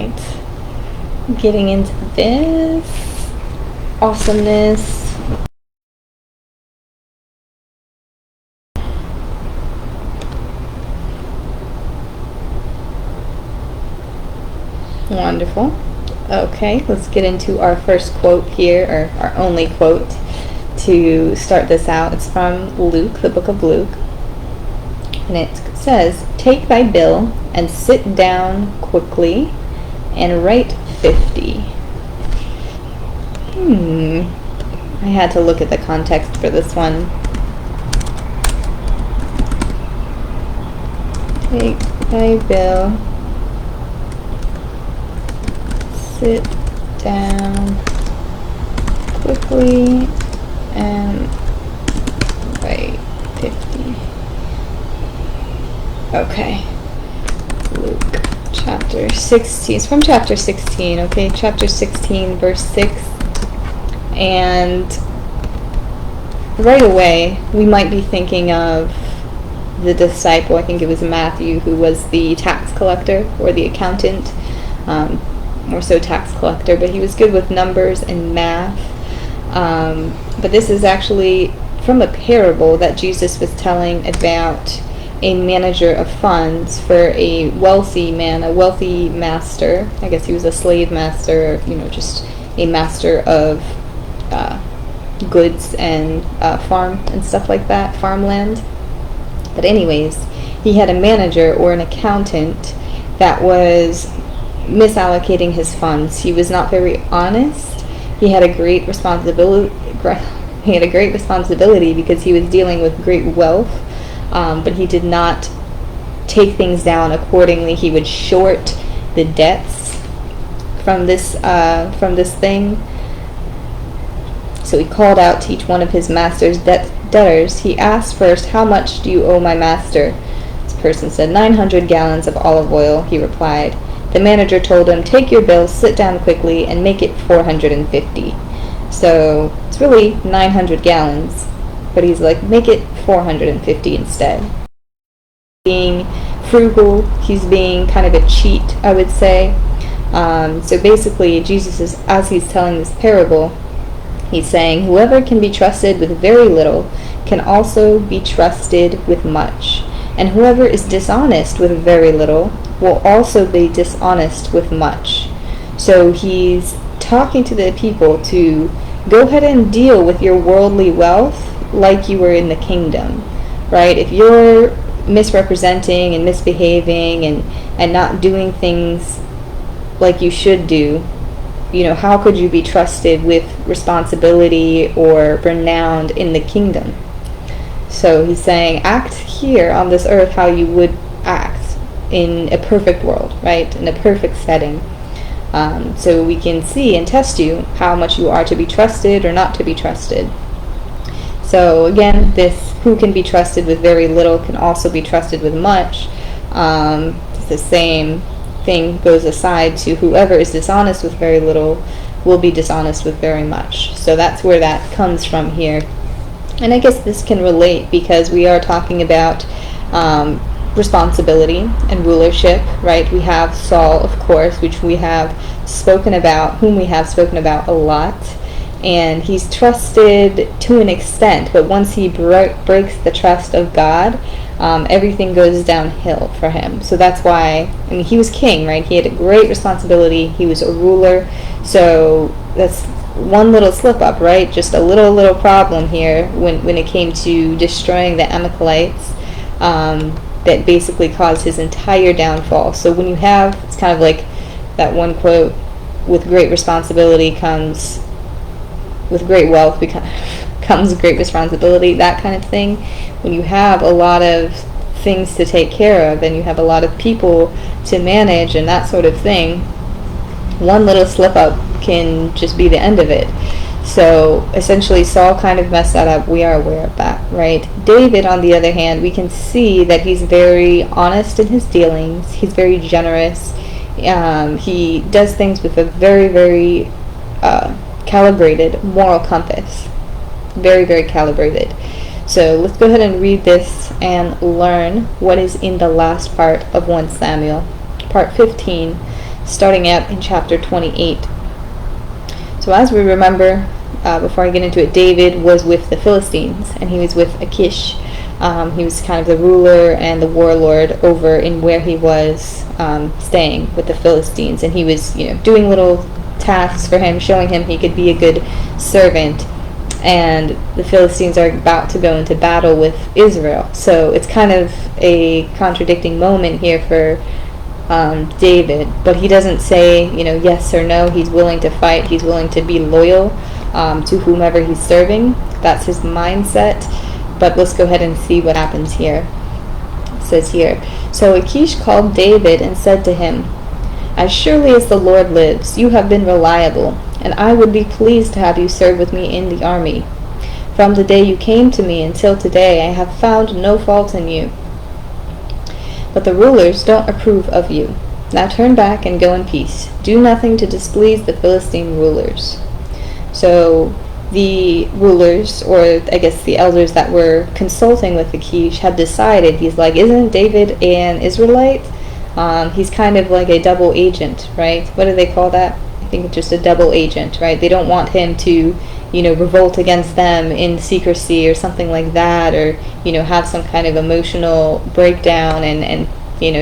right. Getting into this awesomeness. Wonderful. Okay, let's get into our first quote here, or our only quote to start this out. It's from Luke, the book of Luke. And it says, "Take thy bill and sit down quickly and write 50. I had to look at the context for this one. Take thy bill, sit down quickly and write 50. Okay. Luke chapter 16. It's from chapter 16, okay? Chapter 16, verse 6. And right away, we might be thinking of the disciple, I think it was Matthew, who was the tax collector or the accountant, more so tax collector, but he was good with numbers and math. But this is actually from a parable that Jesus was telling about a manager of funds for a wealthy man, a wealthy master. I guess he was a slave master, just a master of goods and farm and stuff like that, farmland. But anyways, he had a manager or an accountant that was misallocating his funds. He was not very honest. He had a great responsibility. Because he was dealing with great wealth, but he did not take things down accordingly. He would short the debts from this thing. So he called out to each one of his master's debtors. He asked first, "How much do you owe my master?" This person said, 900 gallons of olive oil, he replied. The manager told him, "Take your bill, sit down quickly, and make it 450. So it's really 900 gallons, but he's like, make it 450 instead. Being frugal, he's being kind of a cheat, I would say. So basically, Jesus is, as he's telling this parable, he's saying, whoever can be trusted with very little can also be trusted with much. And whoever is dishonest with very little will also be dishonest with much. So he's talking to the people to go ahead and deal with your worldly wealth like you were in the kingdom, right? If you're misrepresenting and misbehaving and not doing things like you should do, how could you be trusted with responsibility or renowned in the kingdom? So he's saying, act here on this earth how you would act in a perfect world, right? In a perfect setting. So we can see and test you how much you are to be trusted or not to be trusted. So again, this who can be trusted with very little can also be trusted with much. The same thing goes aside to whoever is dishonest with very little will be dishonest with very much. So that's where that comes from here. And I guess this can relate because we are talking about responsibility and rulership, right? We have Saul, of course, whom we have spoken about a lot, and he's trusted to an extent, but once he breaks the trust of God, everything goes downhill for him. So that's why, he was king, right? He had a great responsibility. He was a ruler. So that's one little slip up, right? Just a little problem here when it came to destroying the Amalekites, that basically caused his entire downfall. So when you have, it's kind of like that one quote, with great responsibility comes, with great wealth comes great responsibility, that kind of thing. When you have a lot of things to take care of and you have a lot of people to manage and that sort of thing, one little slip up can just be the end of it. So essentially Saul kind of messed that up. We are aware of that, right? David, on the other hand, we can see that he's very honest in his dealings. He's very generous. He does things with a very, very calibrated moral compass. Very, very calibrated. So let's go ahead and read this and learn what is in the last part of 1 Samuel. Part 15 starting out in chapter 28. So as we remember, before I get into it, David was with the Philistines, and he was with Achish. He was kind of the ruler and the warlord over in where he was staying with the Philistines, and he was, doing little tasks for him, showing him he could be a good servant. And the Philistines are about to go into battle with Israel, so it's kind of a contradicting moment here for David. But he doesn't say, yes or no. He's willing to fight. He's willing to be loyal to whomever he's serving. That's his mindset. But let's go ahead and see what happens here. It says here, so Achish called David and said to him, "As surely as the Lord lives, you have been reliable, and I would be pleased to have you serve with me in the army. From the day you came to me until today, I have found no fault in you. But the rulers don't approve of you. Now turn back and go in peace. Do nothing to displease the Philistine rulers." So the rulers, or I guess the elders that were consulting with Achish, had decided, he's like, isn't David an Israelite? He's kind of like a double agent, right? What do they call that? I think it's just a double agent, right? They don't want him to, revolt against them in secrecy or something like that, or, have some kind of emotional breakdown and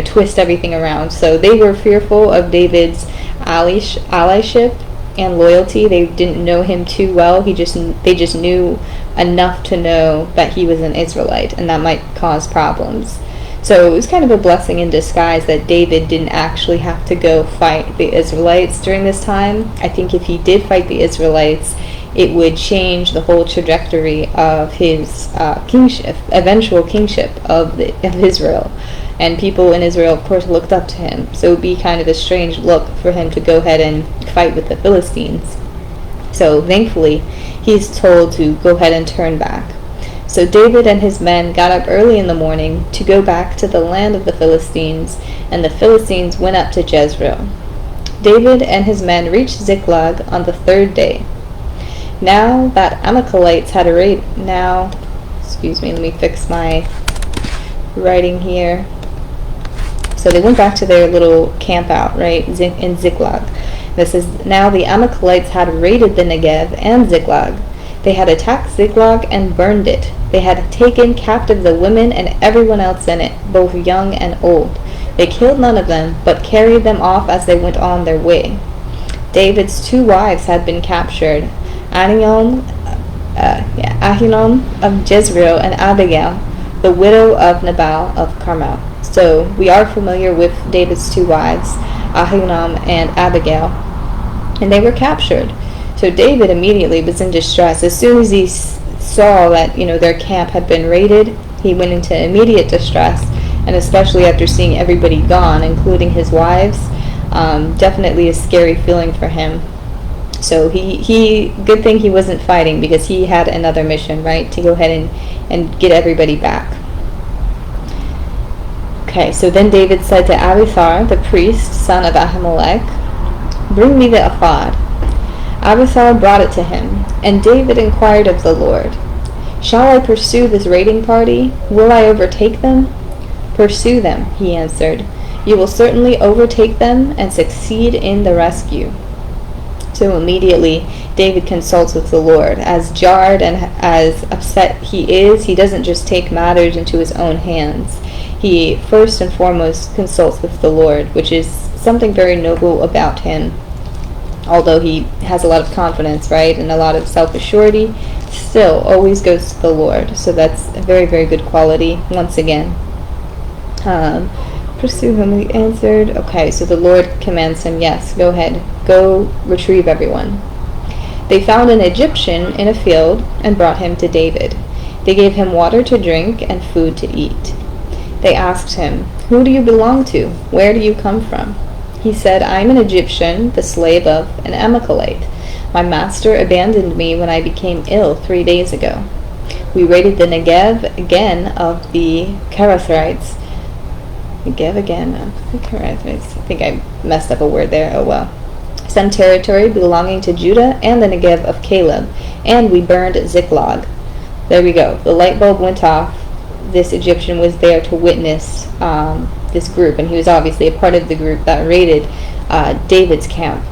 twist everything around. So they were fearful of David's allyship and loyalty. They didn't know him too well. They just knew enough to know that he was an Israelite, and that might cause problems. So it was kind of a blessing in disguise that David didn't actually have to go fight the Israelites during this time. I think if he did fight the Israelites, it would change the whole trajectory of his eventual kingship of Israel. And people in Israel, of course, looked up to him. So it would be kind of a strange look for him to go ahead and fight with the Philistines. So thankfully, he's told to go ahead and turn back. So David and his men got up early in the morning to go back to the land of the Philistines, and the Philistines went up to Jezreel. David and his men reached Ziklag on the third day. Now that Amalekites had let me fix my writing here. So they went back to their little camp out, right, in Ziklag. This is, now the Amalekites had raided the Negev and Ziklag. They had attacked Ziklag and burned it. They had taken captive the women and everyone else in it, both young and old. They killed none of them, but carried them off as they went on their way. David's 2 wives had been captured, Ahinoam of Jezreel, and Abigail, the widow of Nabal of Carmel. So we are familiar with David's 2 wives, Ahinoam and Abigail, and they were captured. So David immediately was in distress. As soon as he saw that their camp had been raided, he went into immediate distress, and especially after seeing everybody gone, including his wives, definitely a scary feeling for him. So he good thing he wasn't fighting, because he had another mission, right, to go ahead and get everybody back. Okay, so then David said to Abiathar, the priest, son of Ahimelech, "Bring me the ephod." Abiathar brought it to him, and David inquired of the Lord, "Shall I pursue this raiding party? Will I overtake them?" "Pursue them," he answered. "You will certainly overtake them and succeed in the rescue." So immediately David consults with the Lord. As jarred and as upset he is, he doesn't just take matters into his own hands. He first and foremost consults with the Lord, which is something very noble about him. Although he has a lot of confidence, right, and a lot of self-assurity, still always goes to the Lord. So that's a very, very good quality, once again. Pursue him, he answered. Okay, so the Lord commands him, yes, go ahead, go retrieve everyone. They found an Egyptian in a field and brought him to David. They gave him water to drink and food to eat. They asked him, "Who do you belong to? Where do you come from?" He said, "I am an Egyptian, the slave of an Amalekite. My master abandoned me when I became ill 3 days ago. We raided the Negev again of the Kerethites." Negev again of the Kerethites. I think I messed up a word there. Oh well. "Some territory belonging to Judah and the Negev of Caleb, and we burned Ziklag." There we go. The light bulb went off. This Egyptian was there to witness this group, and he was obviously a part of the group that raided David's camp.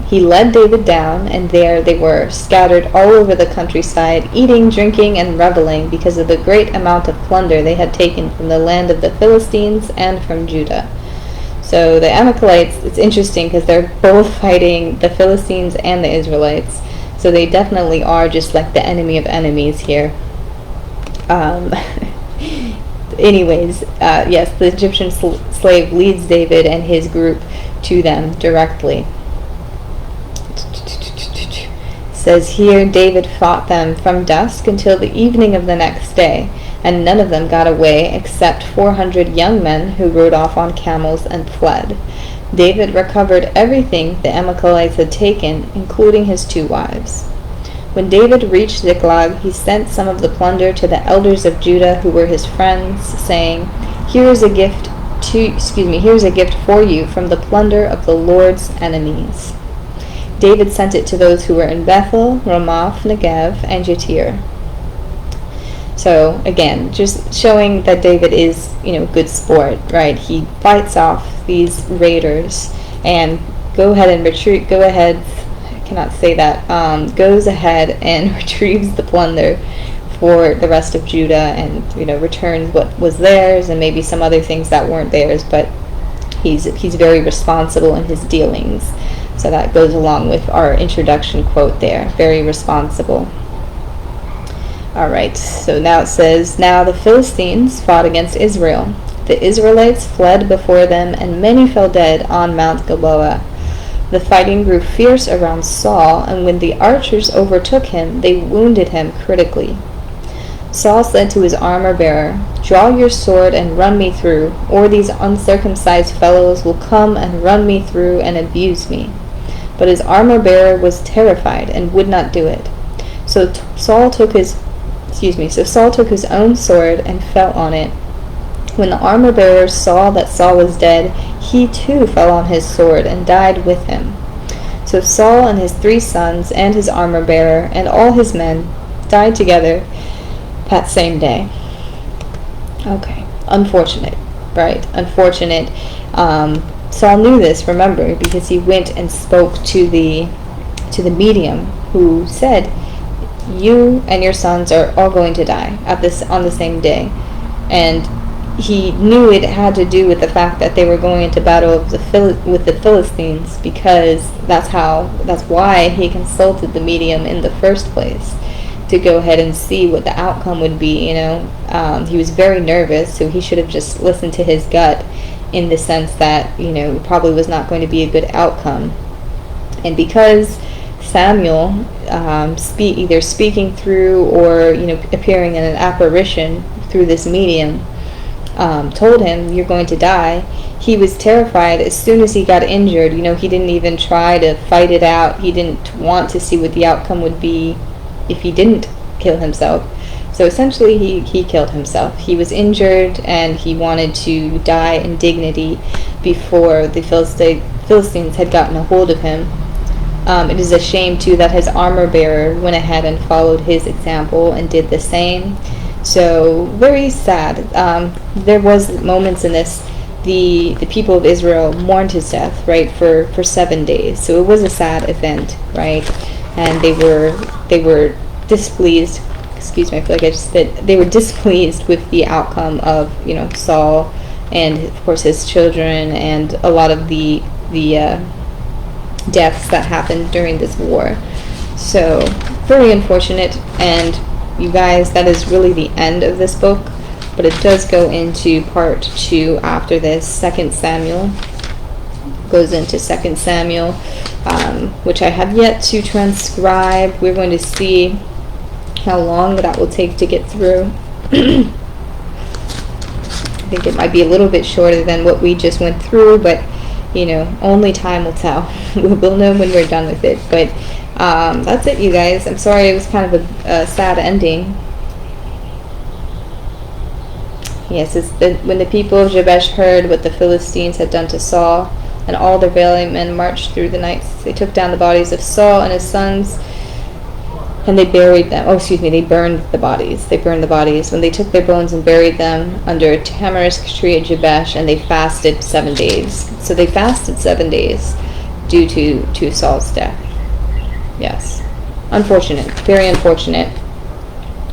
He led David down, and there they were, scattered all over the countryside, eating, drinking, and reveling because of the great amount of plunder they had taken from the land of the Philistines and from Judah. So the Amalekites, it's interesting because they're both fighting the Philistines and the Israelites. So they definitely are just like the enemy of enemies here. Anyways, yes, the Egyptian slave leads David and his group to them directly. Says here, David fought them from dusk until the evening of the next day, and none of them got away except 400 young men who rode off on camels and fled. David recovered everything the Amalekites had taken, including his 2 wives. When David reached Ziklag, he sent some of the plunder to the elders of Judah who were his friends, saying, Here is a gift for you from the plunder of the Lord's enemies. David sent it to those who were in Bethel, Ramoth, Negev, and Jatir. So again, just showing that David is, good sport, right? He fights off these raiders and goes ahead and retrieves the plunder for the rest of Judah, and returns what was theirs and maybe some other things that weren't theirs, but he's very responsible in his dealings. So that goes along with our introduction quote there, very responsible. Alright, so now it says, Now the Philistines fought against Israel. The Israelites fled before them, and many fell dead on Mount Gilboa. The fighting grew fierce around Saul, and when the archers overtook him, they wounded him critically. Saul said to his armor-bearer, Draw your sword and run me through, or these uncircumcised fellows will come and run me through and abuse me. But his armor-bearer was terrified and would not do it. So Saul took his own sword and fell on it. When the armor-bearer saw that Saul was dead, he too fell on his sword and died with him. So Saul and his 3 sons and his armor-bearer and all his men died together that same day. Okay, unfortunate, right? Unfortunate. Saul knew this, remember, because he went and spoke to the medium, who said, You and your sons are all going to die on the same day. And he knew it had to do with the fact that they were going into battle with the Philistines, because that's why he consulted the medium in the first place, to go ahead and see what the outcome would be. He was very nervous, so he should have just listened to his gut, in the sense that it probably was not going to be a good outcome. And because Samuel, either speaking through or appearing in an apparition through this medium, told him, You're going to die, he was terrified. As soon as he got injured, he didn't even try to fight it out. He didn't want to see what the outcome would be if he didn't kill himself. So essentially he killed himself. He was injured, and he wanted to die in dignity before the Philistines had gotten a hold of him. It is a shame too that his armor-bearer went ahead and followed his example and did the same. So very sad. There was moments in this, the people of Israel mourned his death, right, for 7 days. So it was a sad event, right? And they were displeased. Excuse me, I feel like I just said they were displeased with the outcome of Saul, and of course his children, and a lot of the deaths that happened during this war. So very unfortunate. And you guys, that is really the end of this book, but it does go into part 2 after this. 2 Samuel goes into 2 Samuel, which I have yet to transcribe. We're going to see how long that will take to get through. I think it might be a little bit shorter than what we just went through, but only time will tell. We'll know when we're done with it. But that's it, you guys. I'm sorry it was kind of a sad ending. Yes, when the people of Jabesh heard what the Philistines had done to Saul, and all their valiant men marched through the night, they took down the bodies of Saul and his sons And they buried them. Oh, excuse me. They burned the bodies. They burned the bodies when they took their bones and buried them under a tamarisk tree at Jabesh, and they fasted 7 days. So they fasted 7 days due to Saul's death. Yes, unfortunate. Very unfortunate.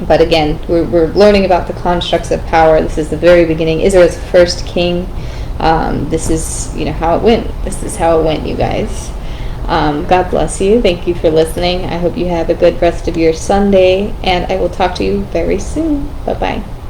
But again, we're learning about the constructs of power. This is the very beginning. Israel's first king. This is how it went. This is how it went, you guys. God bless you. Thank you for listening. I hope you have a good rest of your Sunday, and I will talk to you very soon. Bye-bye.